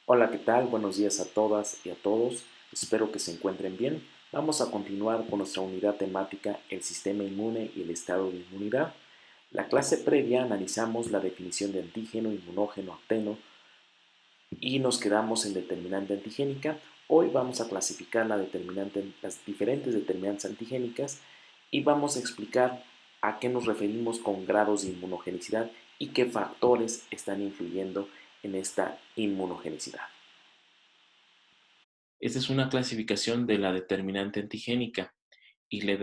Hola, ¿qué tal? Buenos días a todas y a todos. Espero que se encuentren bien. Vamos a continuar con nuestra unidad temática, el sistema inmune y el estado de inmunidad. La clase previa analizamos la definición de antígeno, inmunógeno, apteno y nos quedamos en determinante antigénica. Hoy vamos a clasificar las diferentes determinantes antigénicas y vamos a explicar a qué nos referimos con grados de inmunogenicidad y qué factores están influyendo en esta inmunogenicidad. Esta es una clasificación de la determinante antigénica y la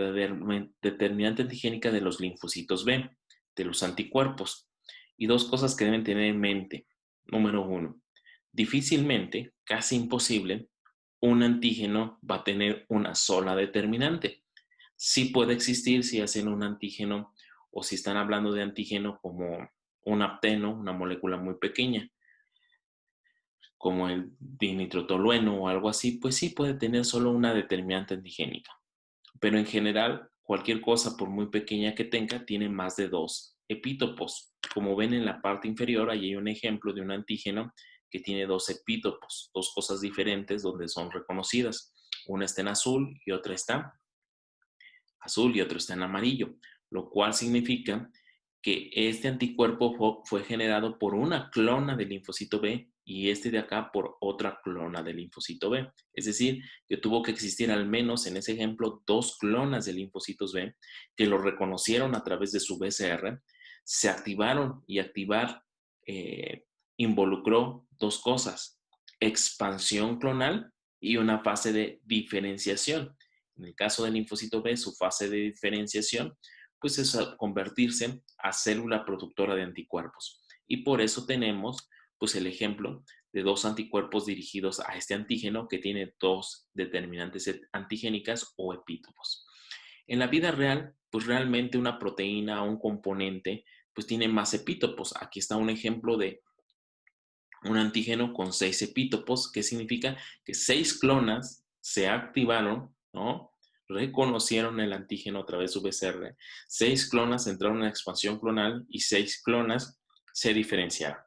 determinante antigénica de los linfocitos B, de los anticuerpos. Y dos cosas que deben tener en mente. Número uno, difícilmente, casi imposible, un antígeno va a tener una sola determinante. Sí puede existir si hacen un antígeno o si están hablando de antígeno como un apteno, una molécula muy pequeña como el dinitrotolueno o algo así, pues sí puede tener solo una determinante antigénica. Pero en general, cualquier cosa, por muy pequeña que tenga, tiene más de dos epítopos. Como ven en la parte inferior, ahí hay un ejemplo de un antígeno que tiene dos epítopos, dos cosas diferentes donde son reconocidas. Una está en azul y otro está en amarillo, lo cual significa que este anticuerpo fue generado por una clona del linfocito B y este de acá por otra clona del linfocito B. Es decir, que tuvo que existir al menos en ese ejemplo dos clonas de linfocitos B que lo reconocieron a través de su BCR, se activaron y activar involucró dos cosas, expansión clonal y una fase de diferenciación. En el caso del linfocito B, su fase de diferenciación pues es convertirse a célula productora de anticuerpos. Y por eso tenemos pues el ejemplo de dos anticuerpos dirigidos a este antígeno que tiene dos determinantes antigénicas o epítopos. En la vida real, pues realmente una proteína o un componente pues tiene más epítopos. Aquí está un ejemplo de un antígeno con 6 epítopos, que significa que 6 clonas se activaron, ¿no? Reconocieron el antígeno a través de su BCR, 6 clonas entraron en expansión clonal y 6 clonas se diferenciaron.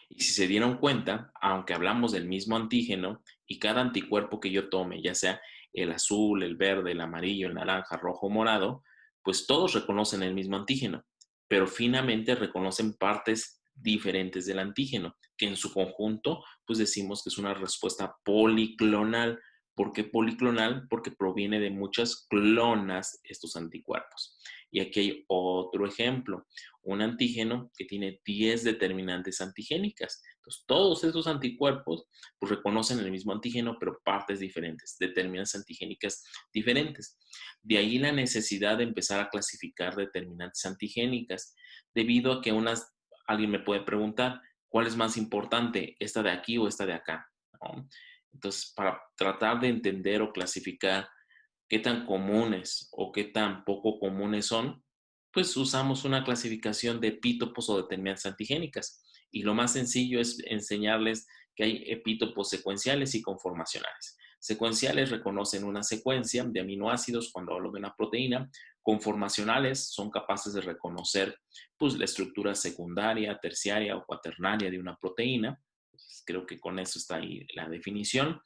Y si se dieron cuenta, aunque hablamos del mismo antígeno y cada anticuerpo que yo tome, ya sea el azul, el verde, el amarillo, el naranja, rojo, morado, pues todos reconocen el mismo antígeno, pero finamente reconocen partes diferentes del antígeno, que en su conjunto, pues decimos que es una respuesta policlonal. ¿Por qué policlonal? Porque proviene de muchas clonas estos anticuerpos. Y aquí hay otro ejemplo, un antígeno que tiene 10 determinantes antigénicas. Entonces, todos estos anticuerpos pues, reconocen el mismo antígeno, pero partes diferentes, determinantes antigénicas diferentes. De ahí la necesidad de empezar a clasificar determinantes antigénicas, debido a que alguien me puede preguntar, ¿cuál es más importante, esta de aquí o esta de acá? ¿No? Entonces, para tratar de entender o clasificar qué tan comunes o qué tan poco comunes son, pues usamos una clasificación de epítopos o determinantes antigénicas. Y lo más sencillo es enseñarles que hay epítopos secuenciales y conformacionales. Secuenciales reconocen una secuencia de aminoácidos cuando hablo de una proteína. Conformacionales son capaces de reconocer pues, la estructura secundaria, terciaria o cuaternaria de una proteína. Entonces, creo que con eso está ahí la definición.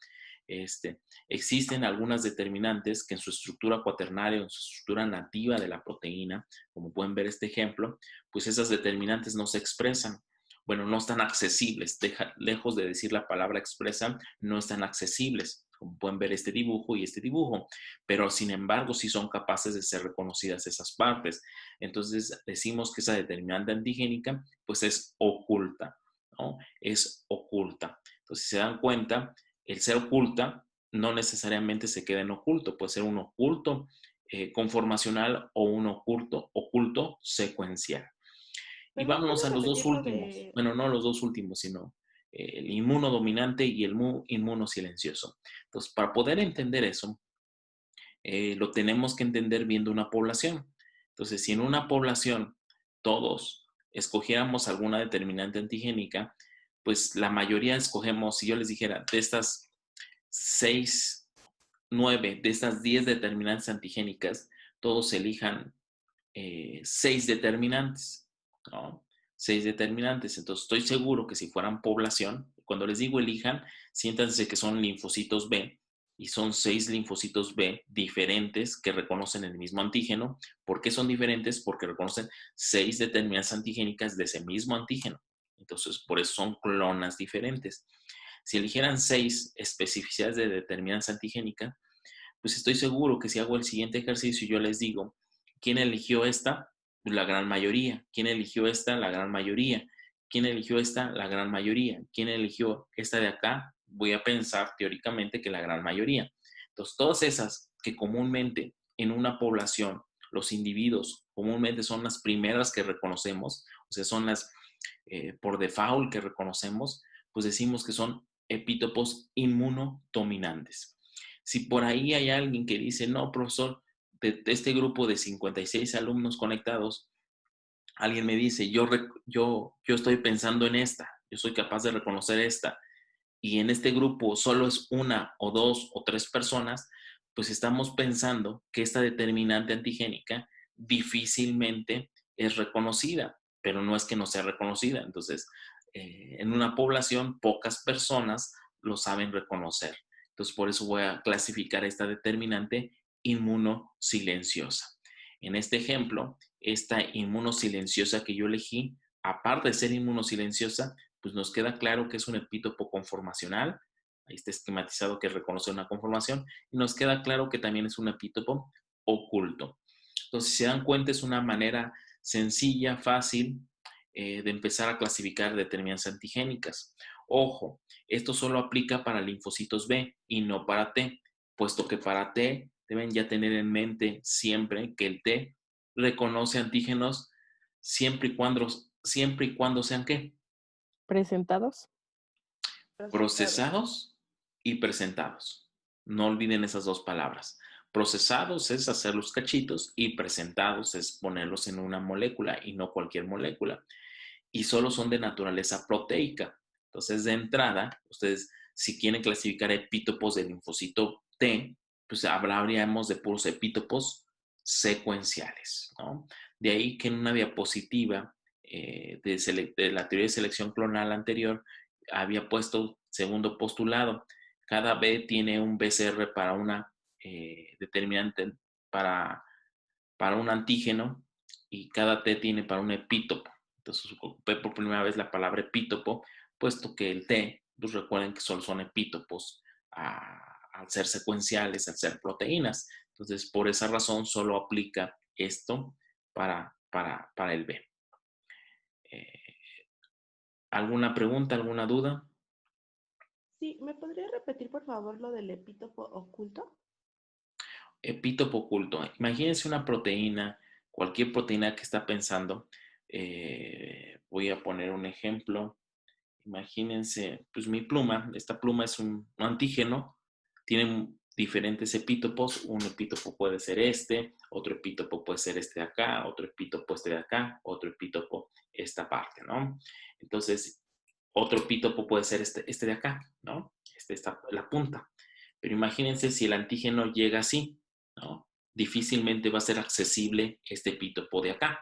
Existen algunas determinantes que en su estructura cuaternaria o en su estructura nativa de la proteína, como pueden ver este ejemplo, pues esas determinantes no se expresan. Bueno, no están accesibles. Lejos de decir la palabra expresan, no están accesibles, como pueden ver este dibujo y este dibujo, pero sin embargo sí son capaces de ser reconocidas esas partes. Entonces decimos que esa determinante antigénica pues es oculta, ¿no? Es oculta. Entonces, si se dan cuenta, el ser oculta no necesariamente se queda en oculto, puede ser un oculto conformacional o un oculto secuencial. Y ¿Perdón, vámonos a puedes los dos repetir lo últimos, de... bueno, no los dos últimos, sino el inmunodominante y el inmunosilencioso. Entonces, para poder entender eso, lo tenemos que entender viendo una población. Entonces, si en una población todos escogiéramos alguna determinante antigénica, pues la mayoría escogemos, si yo les dijera, de estas 6, 9, de estas 10 determinantes antigénicas, todos elijan 6 determinantes, ¿no? 6 determinantes. Entonces, estoy seguro que si fueran población, Cuando les digo elijan, siéntanse que son linfocitos B y son 6 linfocitos B diferentes que reconocen el mismo antígeno. ¿Por qué son diferentes? Porque reconocen 6 determinadas antigénicas de ese mismo antígeno. Entonces, por eso son clonas diferentes. Si eligieran 6 especificidades de determinadas antigénicas, pues estoy seguro que si hago el siguiente ejercicio y yo les digo, ¿quién eligió esta? Pues la gran mayoría. ¿Quién eligió esta? La gran mayoría. ¿Quién eligió esta? La gran mayoría. ¿Quién eligió esta de acá? Voy a pensar teóricamente que la gran mayoría. Entonces, todas esas que comúnmente en una población, los individuos comúnmente son las primeras que reconocemos, o sea, son las por default que reconocemos, pues decimos que son epítopos inmunodominantes. Si por ahí hay alguien que dice, no, profesor, de este grupo de 56 alumnos conectados, alguien me dice, yo estoy pensando en esta, yo soy capaz de reconocer esta, y en este grupo solo es una o dos o tres personas, pues estamos pensando que esta determinante antigénica difícilmente es reconocida, pero no es que no sea reconocida. Entonces, en una población, pocas personas lo saben reconocer. Entonces, por eso voy a clasificar esta determinante inmunosilenciosa. En este ejemplo, esta inmunosilenciosa que yo elegí, aparte de ser inmunosilenciosa, pues nos queda claro que es un epítopo conformacional. Ahí está esquematizado que reconoce una conformación. Y nos queda claro que también es un epítopo oculto. Entonces, si se dan cuenta, es una manera sencilla, fácil, de empezar a clasificar determinadas antigénicas. Ojo, esto solo aplica para linfocitos B y no para T, puesto que para T deben ya tener en mente siempre que el T reconoce antígenos siempre y cuando sean ¿qué? ¿Presentados? Procesados y presentados. No olviden esas dos palabras. Procesados es hacer los cachitos y presentados es ponerlos en una molécula y no cualquier molécula. Y solo son de naturaleza proteica. Entonces, de entrada, ustedes, si quieren clasificar epítopos del linfocito T, pues hablaríamos de puros epítopos secuenciales, ¿no? De ahí que en una diapositiva de la teoría de selección clonal anterior había puesto segundo postulado. Cada B tiene un BCR para una determinante, para un antígeno, y cada T tiene para un epítopo. Entonces ocupé por primera vez la palabra epítopo, puesto que el T, pues recuerden que solo son epítopos al ser secuenciales, al ser proteínas. Entonces, por esa razón, solo aplica esto para el B. ¿Alguna pregunta, alguna duda? Sí, ¿me podría repetir por favor lo del epítopo oculto? Epítopo oculto. Imagínense una proteína, cualquier proteína que está pensando. Voy a poner un ejemplo. Imagínense, pues mi pluma, esta pluma es un antígeno, tiene diferentes epítopos, un epítopo puede ser este, otro epítopo puede ser este de acá, otro epítopo este de acá, otro epítopo esta parte, ¿no? Entonces, otro epítopo puede ser este de acá, ¿no? Está la punta. Pero imagínense si el antígeno llega así, ¿no? Difícilmente va a ser accesible este epítopo de acá.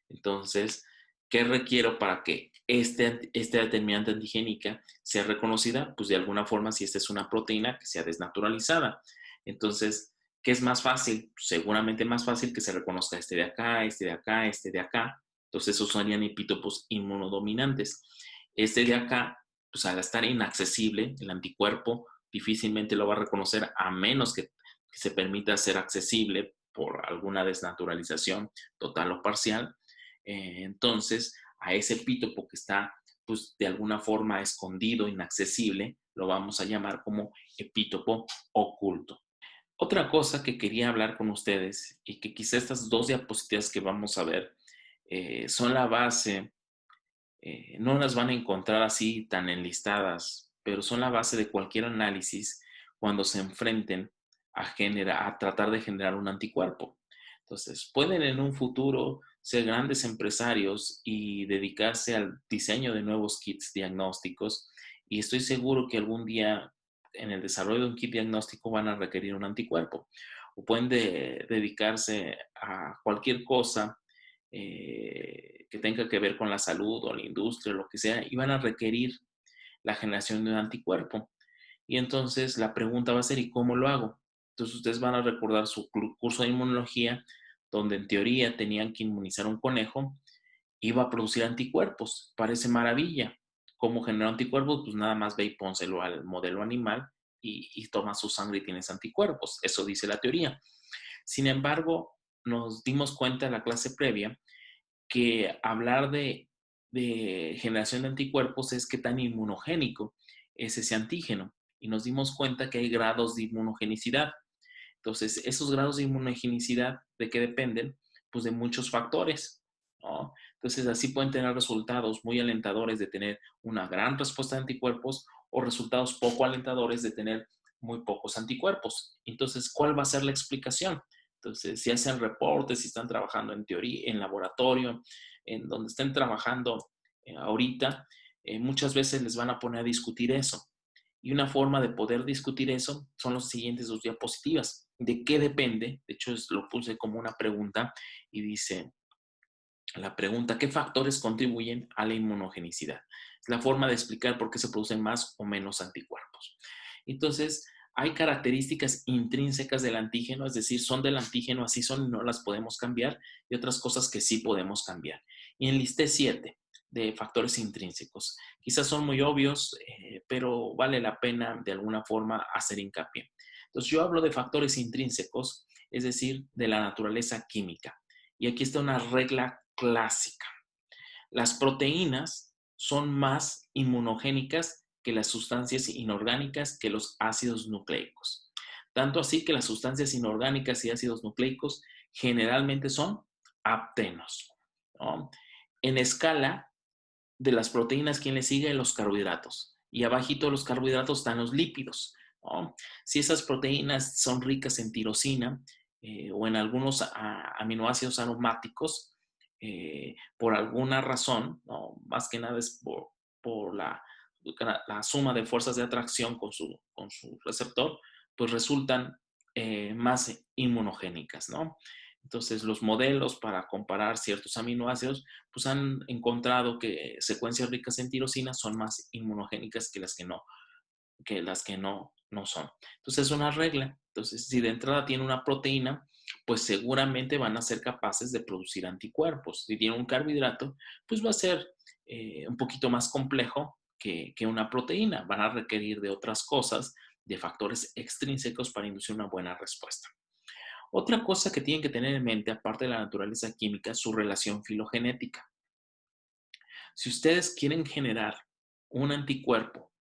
Entonces, ¿qué requiero para que esta determinante antigénica sea reconocida? Pues de alguna forma, si esta es una proteína, que sea desnaturalizada. Entonces, ¿qué es más fácil? Seguramente más fácil que se reconozca este de acá, este de acá, este de acá. Entonces, esos serían epítopos inmunodominantes. Este de acá, pues al estar inaccesible, el anticuerpo difícilmente lo va a reconocer a menos que se permita ser accesible por alguna desnaturalización total o parcial. Entonces, a ese epítopo que está, pues, de alguna forma escondido, inaccesible, lo vamos a llamar como epítopo oculto. Otra cosa que quería hablar con ustedes y que quizá estas dos diapositivas que vamos a ver son la base, no las van a encontrar así tan enlistadas, pero son la base de cualquier análisis cuando se enfrenten a tratar de generar un anticuerpo. Entonces, pueden en un futuro ser grandes empresarios y dedicarse al diseño de nuevos kits diagnósticos, y estoy seguro que algún día en el desarrollo de un kit diagnóstico van a requerir un anticuerpo, o pueden dedicarse a cualquier cosa que tenga que ver con la salud o la industria, lo que sea, y van a requerir la generación de un anticuerpo. Y entonces la pregunta va a ser, ¿y cómo lo hago? Entonces ustedes van a recordar su curso de inmunología, donde en teoría tenían que inmunizar a un conejo, iba a producir anticuerpos. Parece maravilla. ¿Cómo generó anticuerpos? Pues nada más ve y pónselo al modelo animal y toma su sangre y tienes anticuerpos. Eso dice la teoría. Sin embargo, nos dimos cuenta en la clase previa que hablar de generación de anticuerpos es qué tan inmunogénico es ese antígeno. Y nos dimos cuenta que hay grados de inmunogenicidad. Entonces, esos grados de inmunogenicidad, ¿de qué dependen? Pues de muchos factores, ¿no? Entonces, así pueden tener resultados muy alentadores de tener una gran respuesta de anticuerpos o resultados poco alentadores de tener muy pocos anticuerpos. Entonces, ¿cuál va a ser la explicación? Entonces, si hacen reportes, si están trabajando en teoría, en laboratorio, en donde estén trabajando ahorita, muchas veces les van a poner a discutir eso. Y una forma de poder discutir eso son los siguientes dos diapositivas. ¿De qué depende? De hecho, lo puse como una pregunta y dice la pregunta, ¿qué factores contribuyen a la inmunogenicidad? Es la forma de explicar por qué se producen más o menos anticuerpos. Entonces, hay características intrínsecas del antígeno, es decir, son del antígeno, así son, no las podemos cambiar, y otras cosas que sí podemos cambiar. Y enlisté 7 de factores intrínsecos. Quizás son muy obvios, pero vale la pena de alguna forma hacer hincapié. Entonces, yo hablo de factores intrínsecos, es decir, de la naturaleza química. Y aquí está una regla clásica. Las proteínas son más inmunogénicas que las sustancias inorgánicas, que los ácidos nucleicos. Tanto así que las sustancias inorgánicas y ácidos nucleicos generalmente son aptenos, ¿no? En escala de las proteínas, ¿quién le sigue? Los carbohidratos. Y abajito de los carbohidratos están los lípidos, ¿no? Si esas proteínas son ricas en tirosina o en algunos aminoácidos aromáticos, por alguna razón, ¿no? Más que nada es por la suma de fuerzas de atracción con su receptor, pues resultan más inmunogénicas, ¿no? Entonces, los modelos para comparar ciertos aminoácidos pues han encontrado que secuencias ricas en tirosina son más inmunogénicas que las que no son. Entonces es una regla. Entonces, si de entrada tiene una proteína, pues seguramente van a ser capaces de producir anticuerpos. Si tiene un carbohidrato, pues va a ser un poquito más complejo que una proteína. Van a requerir de otras cosas, de factores extrínsecos para inducir una buena respuesta. Otra cosa que tienen que tener en mente, aparte de la naturaleza química, es su relación filogenética. Si ustedes quieren generar un anticuerpo,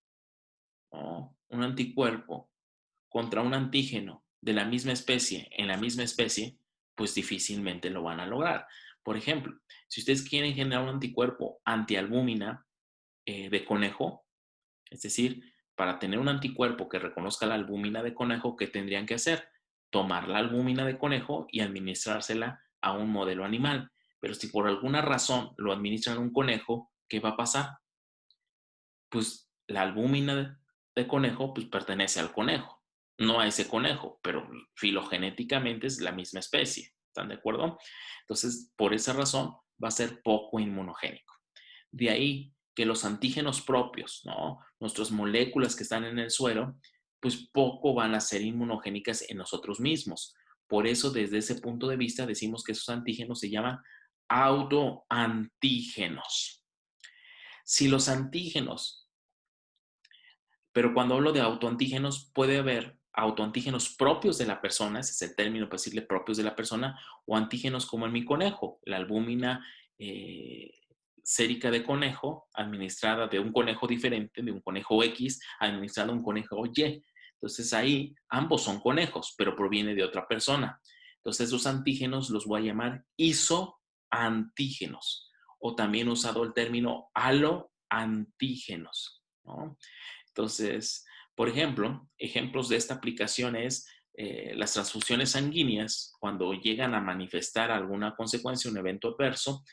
¿no? Un anticuerpo contra un antígeno de la misma especie en la misma especie, pues difícilmente lo van a lograr. Por ejemplo, si ustedes quieren generar un anticuerpo antialbúmina de conejo, es decir, para tener un anticuerpo que reconozca la albúmina de conejo, ¿qué tendrían que hacer? Tomar la albúmina de conejo y administrársela a un modelo animal. Pero si por alguna razón lo administran a un conejo, ¿qué va a pasar? Pues la albúmina de conejo pues pertenece al conejo, no a ese conejo, pero filogenéticamente es la misma especie. ¿Están de acuerdo? Entonces, por esa razón va a ser poco inmunogénico. De ahí que los antígenos propios, ¿no? Nuestras moléculas que están en el suero, pues poco van a ser inmunogénicas en nosotros mismos. Por eso, desde ese punto de vista, decimos que esos antígenos se llaman autoantígenos. Si los antígenos, pero cuando hablo de autoantígenos, puede haber autoantígenos propios de la persona, ese es el término para decirle propios de la persona, o antígenos como en mi conejo, la albúmina sérica de conejo, administrada de un conejo diferente, de un conejo X, administrada a un conejo Y. Entonces ahí ambos son conejos, pero proviene de otra persona. Entonces esos antígenos los voy a llamar isoantígenos, o también he usado el término haloantígenos, ¿no? Entonces, por ejemplo, ejemplos de esta aplicación es las transfusiones sanguíneas, cuando llegan a manifestar alguna consecuencia, un evento adverso,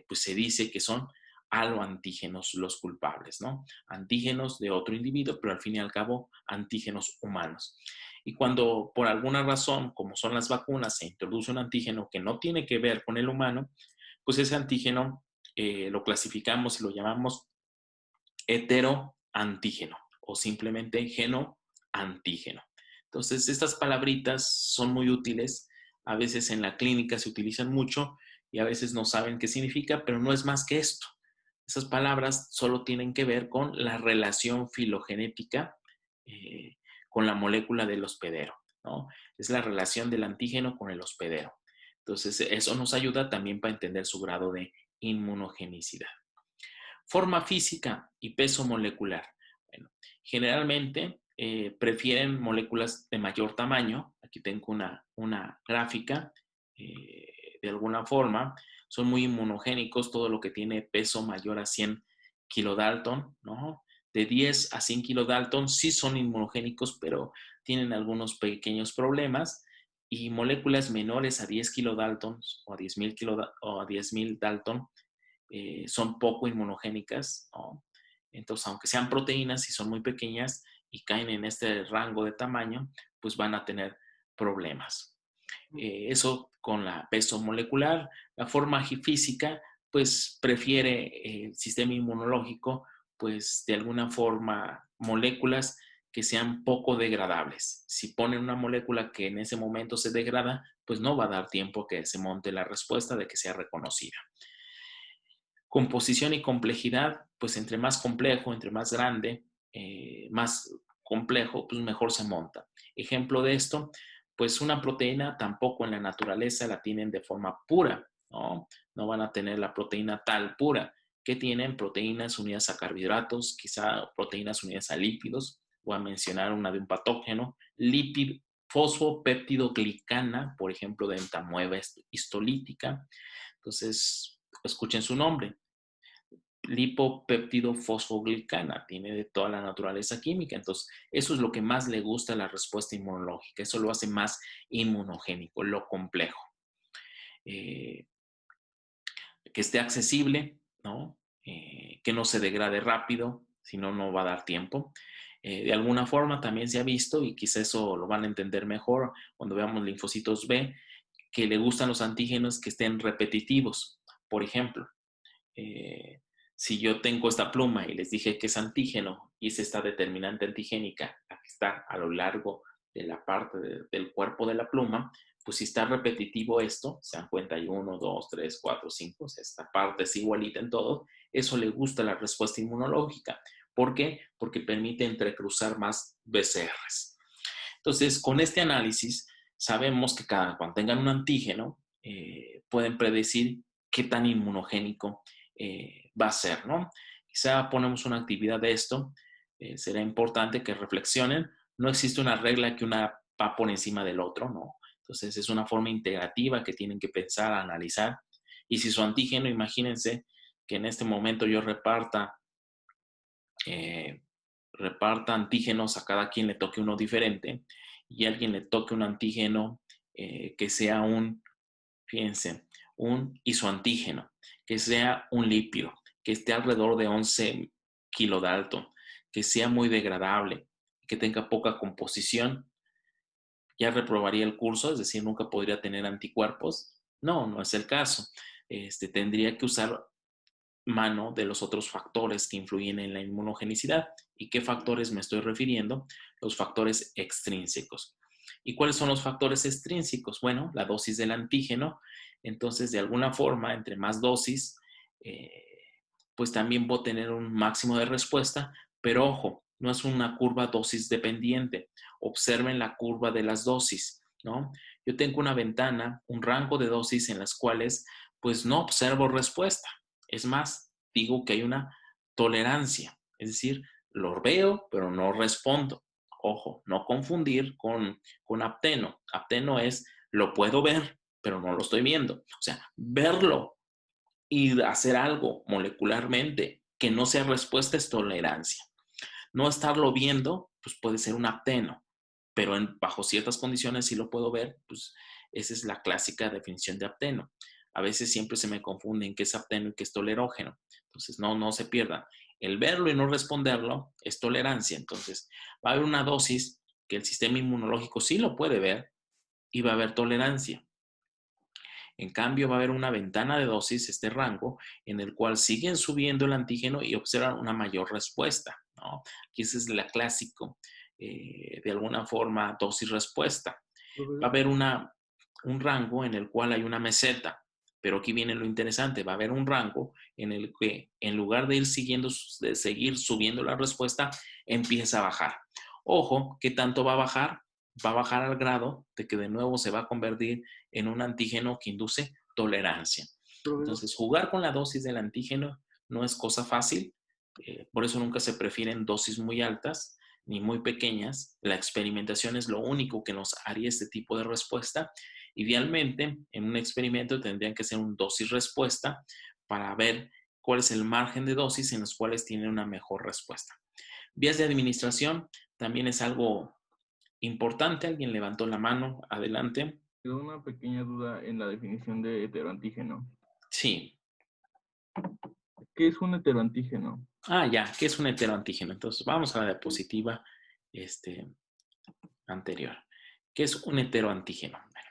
pues se dice que son haloantígenos los culpables, ¿no? Antígenos de otro individuo, pero al fin y al cabo antígenos humanos. Y cuando por alguna razón, como son las vacunas, se introduce un antígeno que no tiene que ver con el humano, pues ese antígeno lo clasificamos y lo llamamos hetero antígeno o simplemente geno-antígeno. Entonces, estas palabritas son muy útiles. A veces en la clínica se utilizan mucho y a veces no saben qué significa, pero no es más que esto. Esas palabras solo tienen que ver con la relación filogenética con la molécula del hospedero, ¿no? Es la relación del antígeno con el hospedero. Entonces, eso nos ayuda también para entender su grado de inmunogenicidad. Forma física y peso molecular. Bueno, generalmente prefieren moléculas de mayor tamaño. Aquí tengo una gráfica de alguna forma. Son muy inmunogénicos, todo lo que tiene peso mayor a 100 kilodalton, ¿no? De 10 a 100 kilodalton sí son inmunogénicos, pero tienen algunos pequeños problemas. Y moléculas menores a 10 kilodaltons o a 10.000 dalton son poco inmunogénicas, ¿no? Entonces, aunque sean proteínas y son muy pequeñas y caen en este rango de tamaño, pues van a tener problemas. Eso con la peso molecular. La forma física, pues prefiere el sistema inmunológico, pues de alguna forma moléculas que sean poco degradables. Si ponen una molécula que en ese momento se degrada, pues no va a dar tiempo que se monte la respuesta de que sea reconocida. Composición y complejidad, pues entre más complejo, entre más grande, más complejo, pues mejor se monta. Ejemplo de esto, pues una proteína tampoco en la naturaleza la tienen de forma pura, ¿no? No van a tener la proteína tal pura, que tienen proteínas unidas a carbohidratos, quizá proteínas unidas a lípidos. Voy a mencionar una de un patógeno, fosfopeptidoglicana, por ejemplo, de entamoeba histolítica. Entonces, escuchen su nombre. Lipopeptidofosfoglicana, tiene de toda la naturaleza química. Entonces, eso es lo que más le gusta a la respuesta inmunológica. Eso lo hace más inmunogénico, lo complejo. Que esté accesible, ¿no? Que no se degrade rápido, si no, no va a dar tiempo. De alguna forma también se ha visto, y quizá eso lo van a entender mejor cuando veamos linfocitos B, que le gustan los antígenos que estén repetitivos. Por ejemplo, si yo tengo esta pluma y les dije que es antígeno y es esta determinante antigénica la que está a lo largo de la parte del cuerpo de la pluma, pues si está repetitivo esto, se dan cuenta, hay 1, 2, 3, 4, 5, esta parte es igualita en todo, eso le gusta a la respuesta inmunológica. ¿Por qué? Porque permite entrecruzar más BCRs. Entonces, con este análisis, sabemos que cuando tengan un antígeno, pueden predecir qué tan inmunogénico va a ser, ¿no? Quizá ponemos una actividad de esto, será importante que reflexionen. No existe una regla que una va por encima del otro, ¿no? Entonces es una forma integrativa que tienen que pensar, analizar. Y si su antígeno, imagínense que en este momento yo reparta antígenos, a cada quien le toque uno diferente, y a alguien le toque un antígeno que sea fíjense, un isoantígeno, que sea un lípido, que esté alrededor de 11 kilodalton, que sea muy degradable, que tenga poca composición, ya reprobaría el curso, es decir, nunca podría tener anticuerpos. No, no es el caso. Tendría que usar mano de los otros factores que influyen en la inmunogenicidad. ¿Y qué factores me estoy refiriendo? Los factores extrínsecos. ¿Y cuáles son los factores extrínsecos? Bueno, la dosis del antígeno. Entonces, de alguna forma, entre más dosis, pues también voy a tener un máximo de respuesta, pero ojo, no es una curva dosis dependiente. Observen la curva de las dosis, ¿no? Yo tengo una ventana, un rango de dosis en las cuales pues no observo respuesta. Es más, digo que hay una tolerancia, es decir, lo veo, pero no respondo. Ojo, no confundir con apteno. Apteno es, lo puedo ver, pero no lo estoy viendo. O sea, verlo y hacer algo molecularmente que no sea respuesta es tolerancia. No estarlo viendo, pues puede ser un apteno, pero bajo ciertas condiciones sí lo puedo ver, pues esa es la clásica definición de apteno. A veces siempre se me confunde en qué es apteno y qué es tolerógeno. Entonces, no se pierdan. El verlo y no responderlo es tolerancia. Entonces, va a haber una dosis que el sistema inmunológico sí lo puede ver y va a haber tolerancia. En cambio, va a haber una ventana de dosis, este rango, en el cual siguen subiendo el antígeno y observan una mayor respuesta, ¿no? Aquí ese es la clásico, de alguna forma, dosis-respuesta. Va a haber un rango en el cual hay una meseta, pero aquí viene lo interesante, va a haber un rango en el que en lugar de de seguir subiendo la respuesta, empieza a bajar. Ojo, ¿qué tanto va a bajar? Va a bajar al grado de que de nuevo se va a convertir en un antígeno que induce tolerancia. Entonces, jugar con la dosis del antígeno no es cosa fácil, por eso nunca se prefieren dosis muy altas ni muy pequeñas. La experimentación es lo único que nos haría este tipo de respuesta. Idealmente, en un experimento tendrían que ser un dosis-respuesta para ver cuál es el margen de dosis en los cuales tienen una mejor respuesta. Vías de administración también es algo importante. Alguien levantó la mano. Adelante. Quedó una pequeña duda en la definición de heteroantígeno. Sí. ¿Qué es un heteroantígeno? Ya, ¿qué es un heteroantígeno? Entonces, vamos a la diapositiva anterior. ¿Qué es un heteroantígeno? Bueno,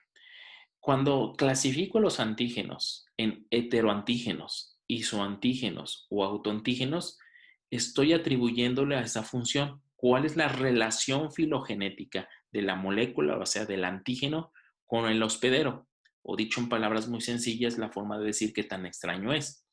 cuando clasifico los antígenos en heteroantígenos, isoantígenos o autoantígenos, estoy atribuyéndole a esa función cuál es la relación filogenética de la molécula, o sea, del antígeno, con el hospedero. O dicho en palabras muy sencillas, la forma de decir qué tan extraño es.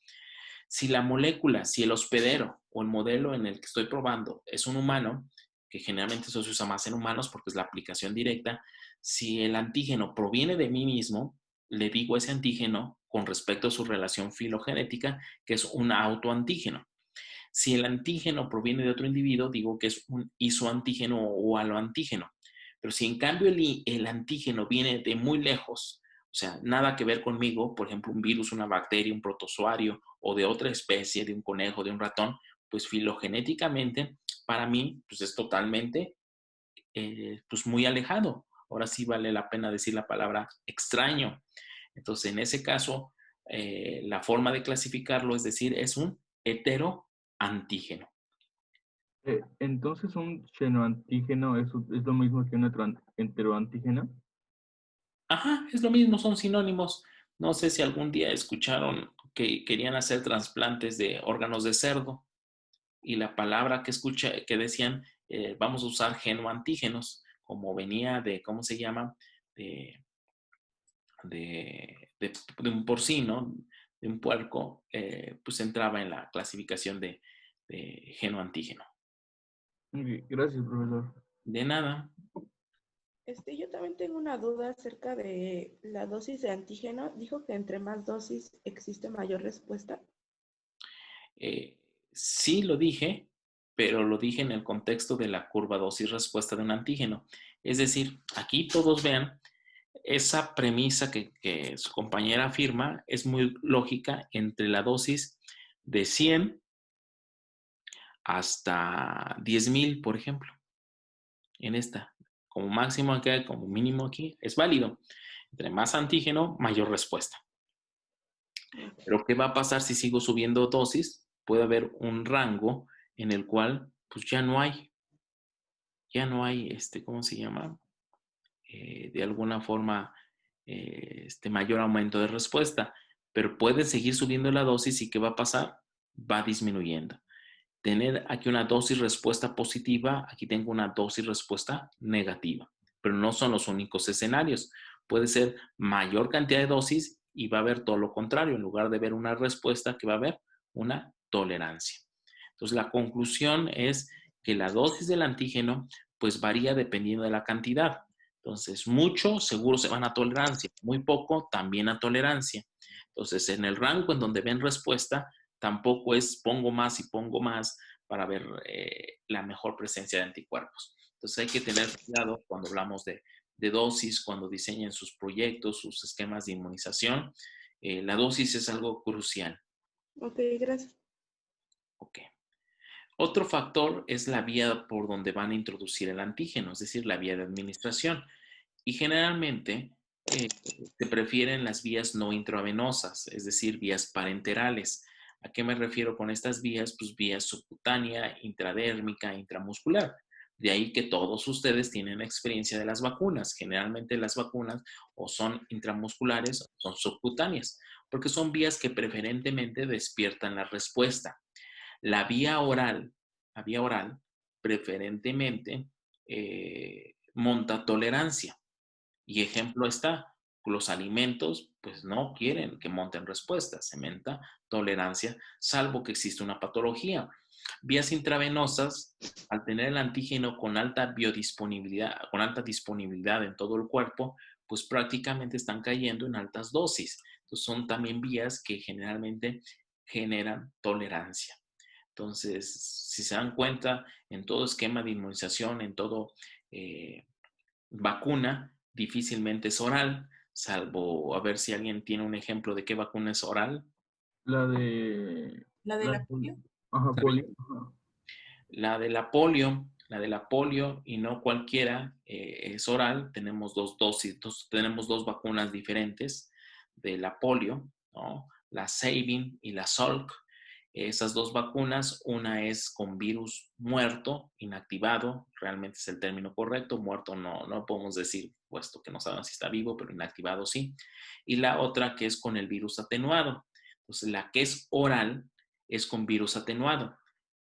Si la molécula, si el hospedero o el modelo en el que estoy probando es un humano, que generalmente eso se usa más en humanos porque es la aplicación directa, si el antígeno proviene de mí mismo, le digo a ese antígeno con respecto a su relación filogenética que es un autoantígeno. Si el antígeno proviene de otro individuo, digo que es un isoantígeno o aloantígeno. Pero si en cambio el antígeno viene de muy lejos, o sea, nada que ver conmigo, por ejemplo, un virus, una bacteria, un protozoario o de otra especie, de un conejo, de un ratón, pues filogenéticamente para mí pues es totalmente pues muy alejado. Ahora sí vale la pena decir la palabra extraño. Entonces, en ese caso, la forma de clasificarlo es decir, es un heteroantígeno. Entonces, ¿un xenoantígeno es lo mismo que un heteroantígeno? Ajá, es lo mismo, son sinónimos. No sé si algún día escucharon que querían hacer trasplantes de órganos de cerdo y la palabra que decían, vamos a usar genoantígenos, como venía de, ¿cómo se llama? De, de un porcino, de un puerco, pues entraba en la clasificación de genoantígeno. Okay, gracias, profesor. De nada. Yo también tengo una duda acerca de la dosis de antígeno. Dijo que entre más dosis existe mayor respuesta. Sí lo dije, pero lo dije en el contexto de la curva dosis-respuesta de un antígeno. Es decir, aquí todos vean, esa premisa que su compañera afirma es muy lógica entre la dosis de 100 hasta 10,000, por ejemplo. En esta, como máximo acá, como mínimo aquí, es válido. Entre más antígeno, mayor respuesta. Pero ¿qué va a pasar si sigo subiendo dosis? Puede haber un rango en el cual pues ya no hay, ¿cómo se llama? De alguna forma, mayor aumento de respuesta. Pero puede seguir subiendo la dosis y ¿qué va a pasar? Va disminuyendo. Tener aquí una dosis respuesta positiva, aquí tengo una dosis respuesta negativa, pero no son los únicos escenarios. Puede ser mayor cantidad de dosis y va a haber todo lo contrario. En lugar de ver una respuesta, que va a haber una tolerancia. Entonces, la conclusión es que la dosis del antígeno pues varía dependiendo de la cantidad. Entonces, mucho seguro se van a tolerancia, muy poco también a tolerancia. Entonces, en el rango en donde ven respuesta, tampoco es pongo más y pongo más para ver la mejor presencia de anticuerpos. Entonces hay que tener cuidado cuando hablamos de dosis, cuando diseñen sus proyectos, sus esquemas de inmunización. La dosis es algo crucial. Ok, gracias. Ok. Otro factor es la vía por donde van a introducir el antígeno, es decir, la vía de administración. Y generalmente se prefieren las vías no intravenosas, es decir, vías parenterales. ¿A qué me refiero con estas vías? Pues vías subcutánea, intradérmica, intramuscular. De ahí que todos ustedes tienen experiencia de las vacunas. Generalmente las vacunas o son intramusculares o son subcutáneas, porque son vías que preferentemente despiertan la respuesta. La vía oral la vía oral, preferentemente monta tolerancia. Y ejemplo está, los alimentos pues no quieren que monten respuesta, se monta tolerancia, salvo que existe una patología. Vías intravenosas, al tener el antígeno con alta biodisponibilidad, con alta disponibilidad en todo el cuerpo, pues prácticamente están cayendo en altas dosis. Entonces son también vías que generalmente generan tolerancia. Entonces, si se dan cuenta, en todo esquema de inmunización, en todo vacuna, difícilmente es oral, salvo a ver si alguien tiene un ejemplo de qué vacuna es oral. La de... ¿La de la polio? Ajá, ¿Está polio. bien? Ajá. La de la polio y no cualquiera es oral. Tenemos dos dosis, tenemos dos vacunas diferentes de la polio, ¿no? La Sabin y la Salk. Esas dos vacunas, una es con virus muerto, inactivado, realmente es el término correcto, muerto no podemos decir, puesto que no sabemos si está vivo, pero inactivado sí. Y la otra que es con el virus atenuado. Entonces, la que es oral es con virus atenuado.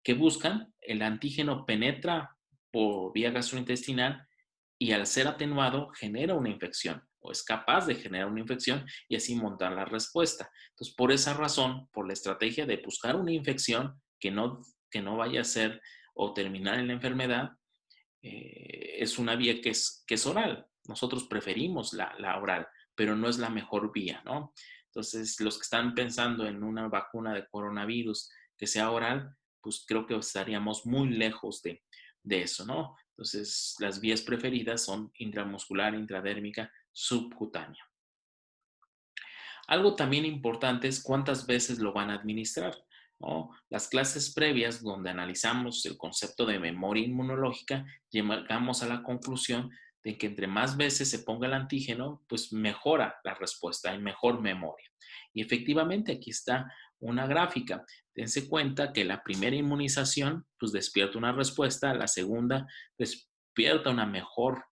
¿Qué buscan? El antígeno penetra por vía gastrointestinal y al ser atenuado genera una infección o es capaz de generar una infección y así montar la respuesta. Entonces, por esa razón, por la estrategia de buscar una infección que no vaya a ser o terminar en la enfermedad, es una vía que es oral. Nosotros preferimos la oral, pero no es la mejor vía, ¿no? Entonces, los que están pensando en una vacuna de coronavirus que sea oral, pues creo que estaríamos muy lejos de eso, ¿no? Entonces, las vías preferidas son intramuscular, intradérmica, subcutánea. Algo también importante es cuántas veces lo van a administrar, ¿no? Las clases previas donde analizamos el concepto de memoria inmunológica, llegamos a la conclusión de que entre más veces se ponga el antígeno, pues mejora la respuesta, hay mejor memoria. Y efectivamente aquí está una gráfica. Dense cuenta que la primera inmunización pues despierta una respuesta, la segunda despierta una mejor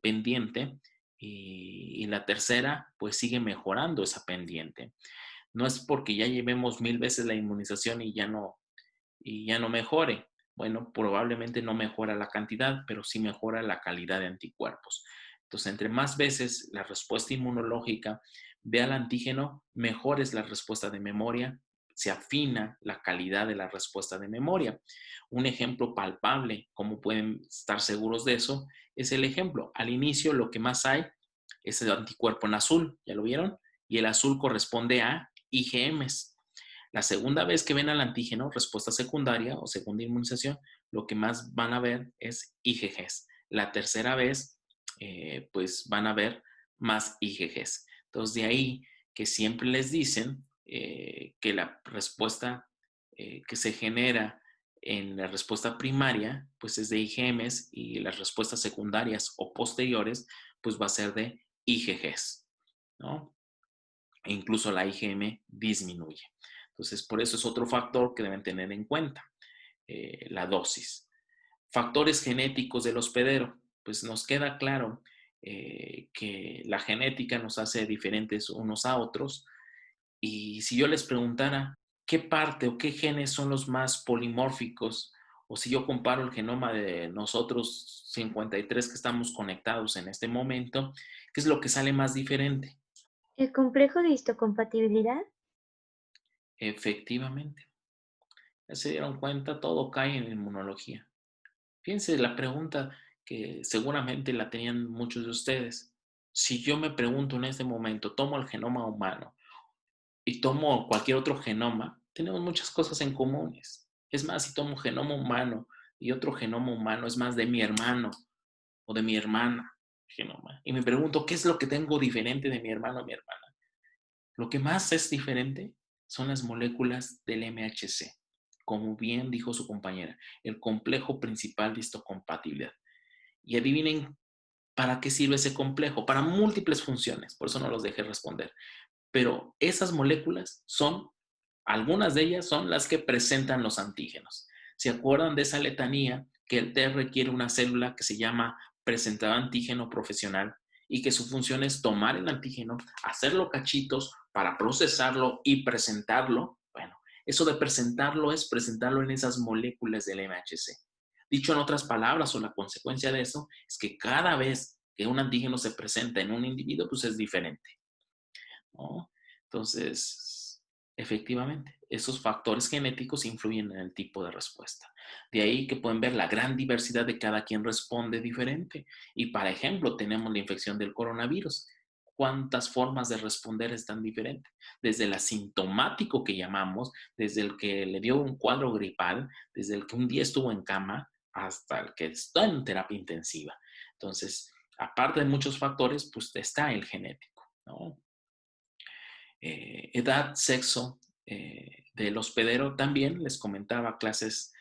pendiente y la tercera pues sigue mejorando esa pendiente. No es porque ya llevemos 1000 veces la inmunización y ya no mejore. Bueno, probablemente no mejora la cantidad, pero sí mejora la calidad de anticuerpos. Entonces, entre más veces la respuesta inmunológica ve al antígeno, mejor es la respuesta de memoria, se afina la calidad de la respuesta de memoria. Un ejemplo palpable, como pueden estar seguros de eso, es el ejemplo. Al inicio lo que más hay es el anticuerpo en azul, ¿ya lo vieron? Y el azul corresponde a IgMs. La segunda vez que ven al antígeno, respuesta secundaria o segunda inmunización, lo que más van a ver es IgGs. La tercera vez, pues van a ver más IgGs. Entonces, de ahí que siempre les dicen que la respuesta que se genera en la respuesta primaria, pues es de IgMs y las respuestas secundarias o posteriores, pues va a ser de IgGs, ¿no? E incluso la IgM disminuye. Entonces, por eso es otro factor que deben tener en cuenta, la dosis. Factores genéticos del hospedero. Pues nos queda claro que la genética nos hace diferentes unos a otros. Y si yo les preguntara qué parte o qué genes son los más polimórficos, o si yo comparo el genoma de nosotros 53 que estamos conectados en este momento, ¿qué es lo que sale más diferente? ¿El complejo de histocompatibilidad? Efectivamente. Ya se dieron cuenta, todo cae en inmunología. Fíjense la pregunta que seguramente la tenían muchos de ustedes. Si yo me pregunto en este momento, tomo el genoma humano y tomo cualquier otro genoma, tenemos muchas cosas en comunes. Es más, si tomo un genoma humano y otro genoma humano, es más de mi hermano o de mi hermana genoma. Y me pregunto, ¿qué es lo que tengo diferente de mi hermano o mi hermana? Lo que más es diferente son las moléculas del MHC, como bien dijo su compañera, el complejo principal de histocompatibilidad. Y adivinen para qué sirve ese complejo, para múltiples funciones, por eso no los dejé responder. Pero esas moléculas son, algunas de ellas son las que presentan los antígenos. ¿Se acuerdan de esa letanía que el T requiere una célula que se llama presentador antígeno profesional y que su función es tomar el antígeno, hacerlo cachitos para procesarlo y presentarlo? Bueno, Eso de presentarlo es presentarlo en esas moléculas del MHC. Dicho en otras palabras, o la consecuencia de eso, es que cada vez que un antígeno se presenta en un individuo, pues es diferente, ¿no? Entonces, efectivamente, esos factores genéticos influyen en el tipo de respuesta. De ahí que pueden ver la gran diversidad de cada quien responde diferente. Y, por ejemplo, tenemos la infección del coronavirus. ¿Cuántas formas de responder están diferentes? Desde el asintomático que llamamos, desde el que le dio un cuadro gripal, desde el que un día estuvo en cama, hasta el que está en terapia intensiva. Entonces, aparte de muchos factores, pues está el genético, ¿no? Edad, sexo del hospedero. También les comentaba clases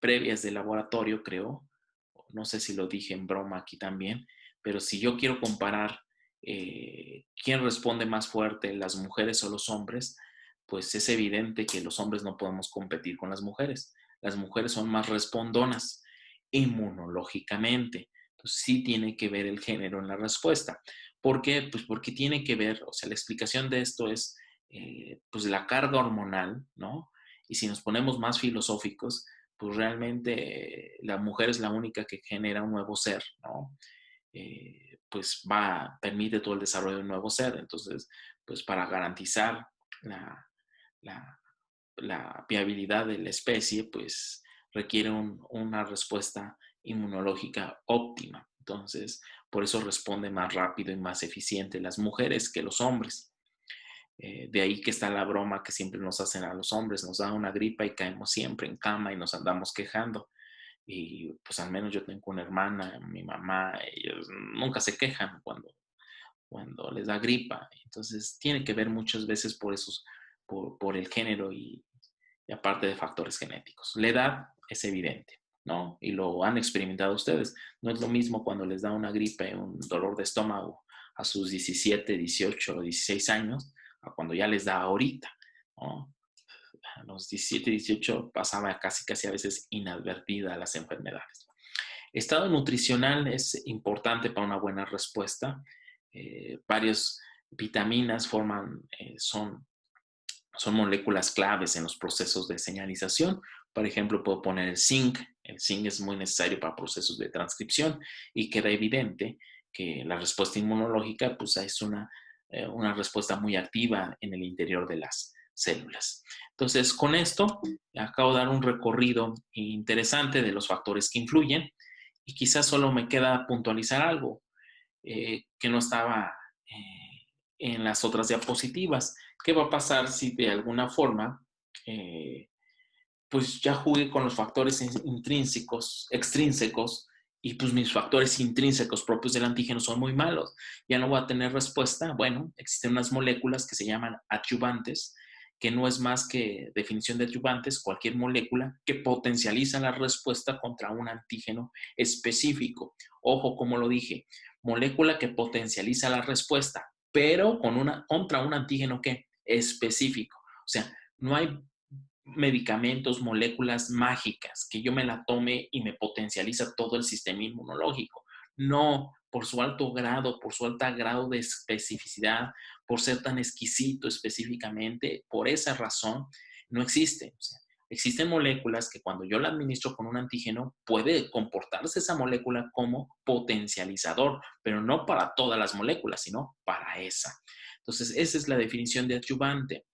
previas de laboratorio, creo. No sé si lo dije en broma aquí también, pero si yo quiero comparar quién responde más fuerte, las mujeres o los hombres, pues es evidente que los hombres no podemos competir con las mujeres. Las mujeres son más respondonas inmunológicamente. Entonces sí tiene que ver el género en la respuesta. ¿Por qué? Pues porque tiene que ver, o sea, la explicación de esto es pues la carga hormonal, ¿no? Y si nos ponemos más filosóficos, pues realmente la mujer es la única que genera un nuevo ser, ¿no? Pues permite todo el desarrollo de un nuevo ser. Entonces, pues para garantizar la, la, la viabilidad de la especie, pues requiere una respuesta inmunológica óptima. Entonces, por eso responde más rápido y más eficiente las mujeres que los hombres. De ahí que está la broma que siempre nos hacen a los hombres, nos da una gripa y caemos siempre en cama y nos andamos quejando. Y pues al menos yo tengo una hermana, mi mamá, ellos nunca se quejan cuando les da gripa. Entonces tiene que ver muchas veces por el género y aparte de factores genéticos. La edad es evidente, ¿no? Y lo han experimentado ustedes. No es lo mismo cuando les da una gripe, un dolor de estómago a sus 17, 18 o 16 años, a cuando ya les da ahorita, ¿no? A los 17, 18 pasaba casi a veces inadvertida las enfermedades. Estado nutricional es importante para una buena respuesta. Varias vitaminas son moléculas claves en los procesos de señalización. Por ejemplo, puedo poner el zinc. El zinc es muy necesario para procesos de transcripción y queda evidente que la respuesta inmunológica pues, es una respuesta muy activa en el interior de las células. Entonces, con esto acabo de dar un recorrido interesante de los factores que influyen y quizás solo me queda puntualizar algo que no estaba en las otras diapositivas. ¿Qué va a pasar si de alguna forma pues ya jugué con los factores extrínsecos y pues mis factores intrínsecos propios del antígeno son muy malos? Ya no voy a tener respuesta. Bueno, existen unas moléculas que se llaman adyuvantes, que no es más que definición de adyuvantes, cualquier molécula que potencializa la respuesta contra un antígeno específico. Ojo, como lo dije, molécula que potencializa la respuesta, pero contra un antígeno ¿qué? Específico. O sea, no hay medicamentos, moléculas mágicas que yo me la tome y me potencializa todo el sistema inmunológico. No, por su alto grado, por su alto grado de especificidad, por ser tan exquisito específicamente, por esa razón no existe. O sea, existen moléculas que cuando yo la administro con un antígeno puede comportarse esa molécula como potencializador, pero no para todas las moléculas, sino para esa. Entonces, esa es la definición de adyuvante.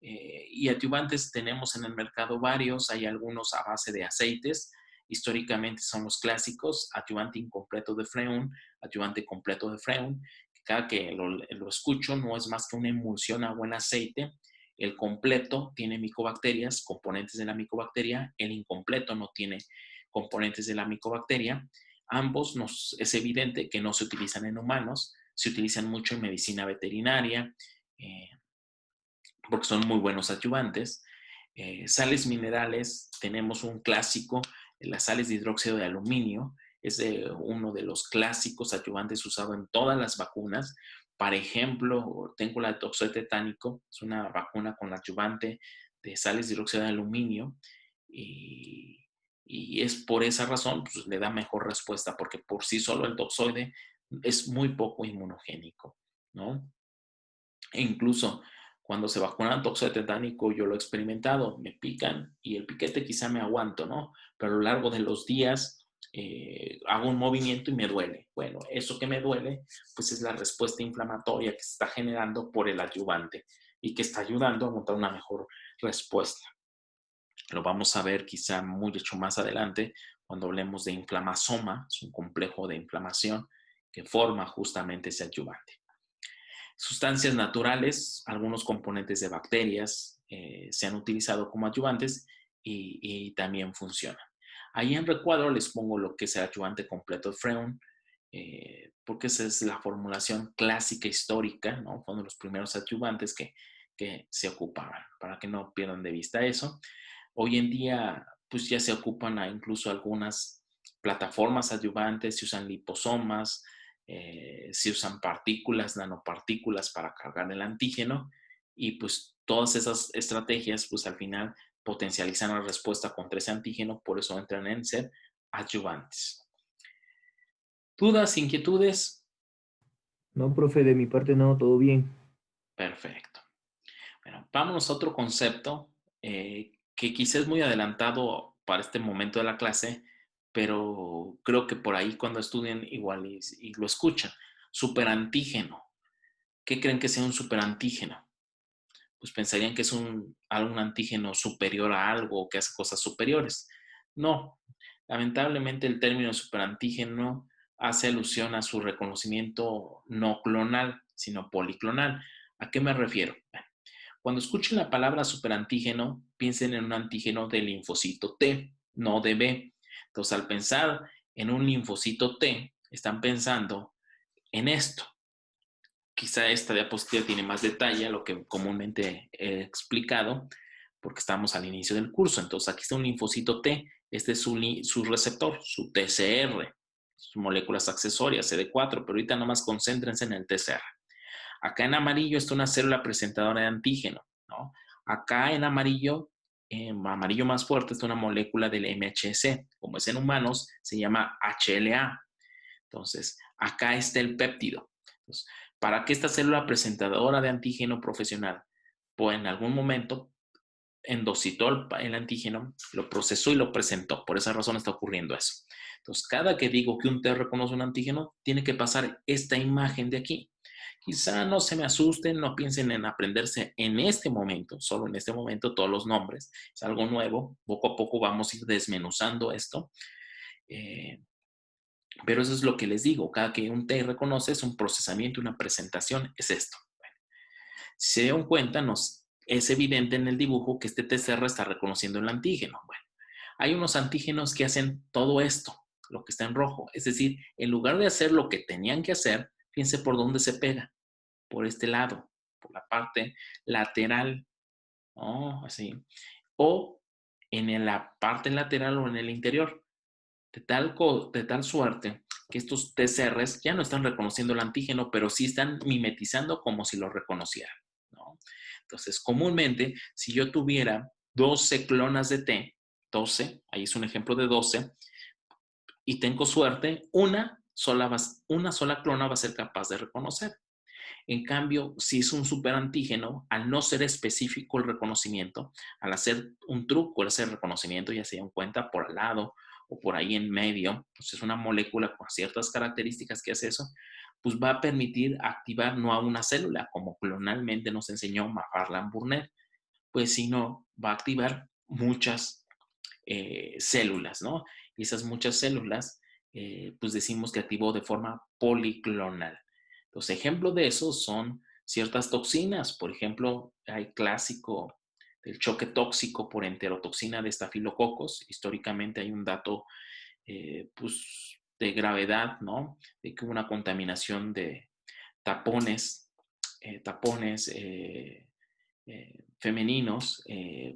Y adyuvantes tenemos en el mercado varios, hay algunos a base de aceites, históricamente son los clásicos, adyuvante incompleto de Freon, adyuvante completo de Freon. Cada que lo escucho no es más que una emulsión a buen aceite. El completo tiene micobacterias, componentes de la micobacteria, el incompleto no tiene componentes de la micobacteria. Ambos es evidente que no se utilizan en humanos, se utilizan mucho en medicina veterinaria, porque son muy buenos adyuvantes. Sales minerales, tenemos un clásico, las sales de hidróxido de aluminio, es uno de los clásicos adyuvantes usado en todas las vacunas. Por ejemplo, tengo la toxoide tetánico, es una vacuna con adyuvante de sales de hidróxido de aluminio y es por esa razón, pues, le da mejor respuesta, porque por sí solo el toxoide es muy poco inmunogénico, ¿no? E incluso Cuando se vacunan toxoide tetánico, yo lo he experimentado, me pican y el piquete quizá me aguanto, ¿no? Pero a lo largo de los días hago un movimiento y me duele. Bueno, eso que me duele, pues es la respuesta inflamatoria que se está generando por el adyuvante y que está ayudando a montar una mejor respuesta. Lo vamos a ver quizá mucho más adelante cuando hablemos de inflamasoma, es un complejo de inflamación que forma justamente ese adyuvante. Sustancias naturales, algunos componentes de bacterias se han utilizado como adyuvantes y también funcionan. Ahí en recuadro les pongo lo que es el adyuvante completo de Freon, porque esa es la formulación clásica histórica, ¿no? Fueron los primeros adyuvantes que se ocupaban, para que no pierdan de vista eso. Hoy en día, pues ya se ocupan incluso algunas plataformas adyuvantes, se usan liposomas, se usan partículas, nanopartículas para cargar el antígeno y pues todas esas estrategias pues al final potencializan la respuesta contra ese antígeno, por eso entran en ser adyuvantes. ¿Dudas, inquietudes? No, profe, de mi parte no, todo bien. Perfecto. Bueno, vámonos a otro concepto que quizás es muy adelantado para este momento de la clase, pero creo que por ahí cuando estudien igual y lo escuchan. Superantígeno. ¿Qué creen que sea un superantígeno? Pues pensarían que es algún antígeno superior a algo o que hace cosas superiores. No, lamentablemente el término superantígeno hace alusión a su reconocimiento no clonal, sino policlonal. ¿A qué me refiero? Bueno, cuando escuchen la palabra superantígeno, piensen en un antígeno de linfocito T, no de B. Entonces, al pensar en un linfocito T, están pensando en esto. Quizá esta diapositiva tiene más detalle a lo que comúnmente he explicado, porque estamos al inicio del curso. Entonces, aquí está un linfocito T, este es su receptor, su TCR, sus moléculas accesorias, CD4, pero ahorita nomás concéntrense en el TCR. Acá en amarillo está una célula presentadora de antígeno, ¿no? Acá en amarillo más fuerte, está una molécula del MHC. Como es en humanos, se llama HLA. Entonces, acá está el péptido. Entonces, para que esta célula presentadora de antígeno profesional, pues en algún momento endocitó el antígeno, lo procesó y lo presentó. Por esa razón está ocurriendo eso. Entonces, cada que digo que un T reconoce un antígeno, tiene que pasar esta imagen de aquí. Quizá no se me asusten, no piensen en aprenderse en este momento, solo en este momento, todos los nombres. Es algo nuevo. Poco a poco vamos a ir desmenuzando esto. Pero eso es lo que les digo. Cada que un T reconoce es un procesamiento, una presentación, es esto. Bueno, si se dieron cuenta, es evidente en el dibujo que este TCR está reconociendo el antígeno. Bueno, hay unos antígenos que hacen todo esto, lo que está en rojo. Es decir, en lugar de hacer lo que tenían que hacer, fíjense por dónde se pega. Por este lado, por la parte lateral, ¿no? Así. O en la parte lateral o en el interior. De tal suerte que estos TCRs ya no están reconociendo el antígeno, pero sí están mimetizando como si lo reconocieran, ¿no? Entonces, comúnmente, si yo tuviera 12 clonas de T, 12, ahí es un ejemplo de 12, y tengo suerte, una sola clona va a ser capaz de reconocer. En cambio, si es un superantígeno, al no ser específico el reconocimiento, al hacer un truco, al hacer reconocimiento, ya se dan cuenta por al lado o por ahí en medio, pues es una molécula con ciertas características que hace eso, pues va a permitir activar no a una célula, como clonalmente nos enseñó McFarland-Burnett, pues sino va a activar muchas células, ¿no? Y esas muchas células, pues decimos que activó de forma policlonal. Los ejemplos de eso son ciertas toxinas. Por ejemplo, hay clásico del choque tóxico por enterotoxina de estafilococos. Históricamente hay un dato pues, de gravedad, ¿no? De que hubo una contaminación de tapones femeninos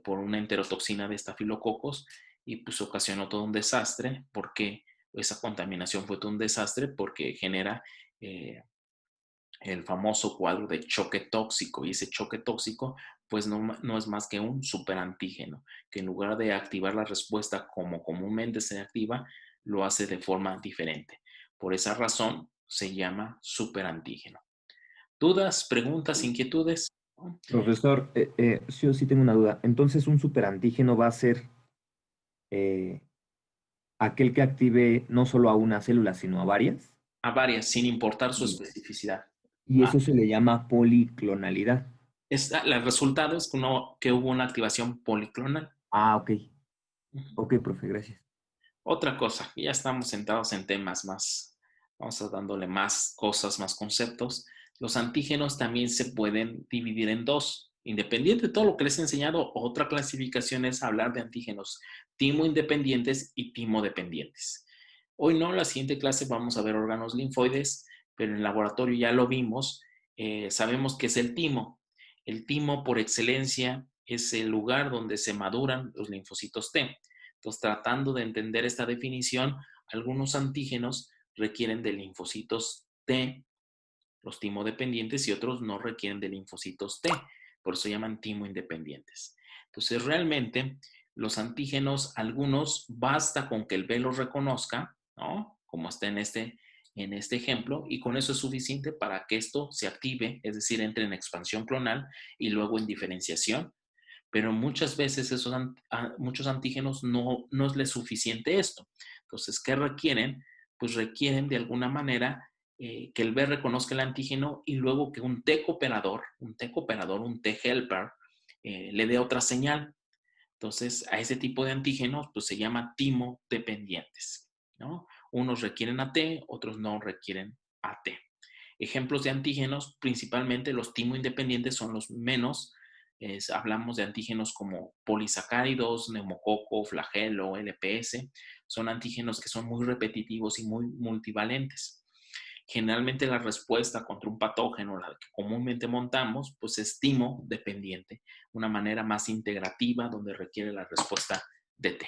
por una enterotoxina de estafilococos y pues ocasionó todo un desastre porque esa contaminación fue todo un desastre porque genera el famoso cuadro de choque tóxico y ese choque tóxico pues no es más que un superantígeno que en lugar de activar la respuesta como comúnmente se activa, lo hace de forma diferente. Por esa razón se llama superantígeno. ¿Dudas, preguntas, inquietudes? ¿no? Profesor, yo sí tengo una duda. Entonces, ¿un superantígeno va a ser aquel que active no solo a una célula, sino a varias? A varias, sin importar su Y, especificidad. y Ah, eso se le llama policlonalidad. el resultado es que hubo una activación policlonal. Ah, ok. Ujú. Ok, profe, gracias. Otra cosa, ya estamos sentados en temas más, vamos a dándole más cosas, más conceptos. Los antígenos también se pueden dividir en dos. Independiente de todo lo que les he enseñado, otra clasificación es hablar de antígenos timo-independientes y timo-dependientes. Hoy no, en la siguiente clase vamos a ver órganos linfoides, pero en el laboratorio ya lo vimos. Sabemos que es el timo. El timo, por excelencia, es el lugar donde se maduran los linfocitos T. Entonces, tratando de entender esta definición, algunos antígenos requieren de linfocitos T, los timodependientes, y otros no requieren de linfocitos T, por eso se llaman timoindependientes. Entonces, realmente, los antígenos, algunos, basta con que el B los reconozca, ¿no? Como está en este ejemplo, y con eso es suficiente para que esto se active, es decir, entre en expansión clonal y luego en diferenciación. Pero muchas veces muchos antígenos no es suficiente esto. Entonces, ¿qué requieren? Pues requieren de alguna manera que el B reconozca el antígeno y luego que un T cooperador, un T helper, le dé otra señal. Entonces, a ese tipo de antígenos pues se llama timo-dependientes, ¿no? Unos requieren AT, otros no requieren AT. Ejemplos de antígenos, principalmente los timo-independientes son los menos. Hablamos de antígenos como polisacáridos, neumococo, flagelo, LPS. Son antígenos que son muy repetitivos y muy multivalentes. Generalmente la respuesta contra un patógeno, la que comúnmente montamos, pues es timo dependiente, una manera más integrativa donde requiere la respuesta de T.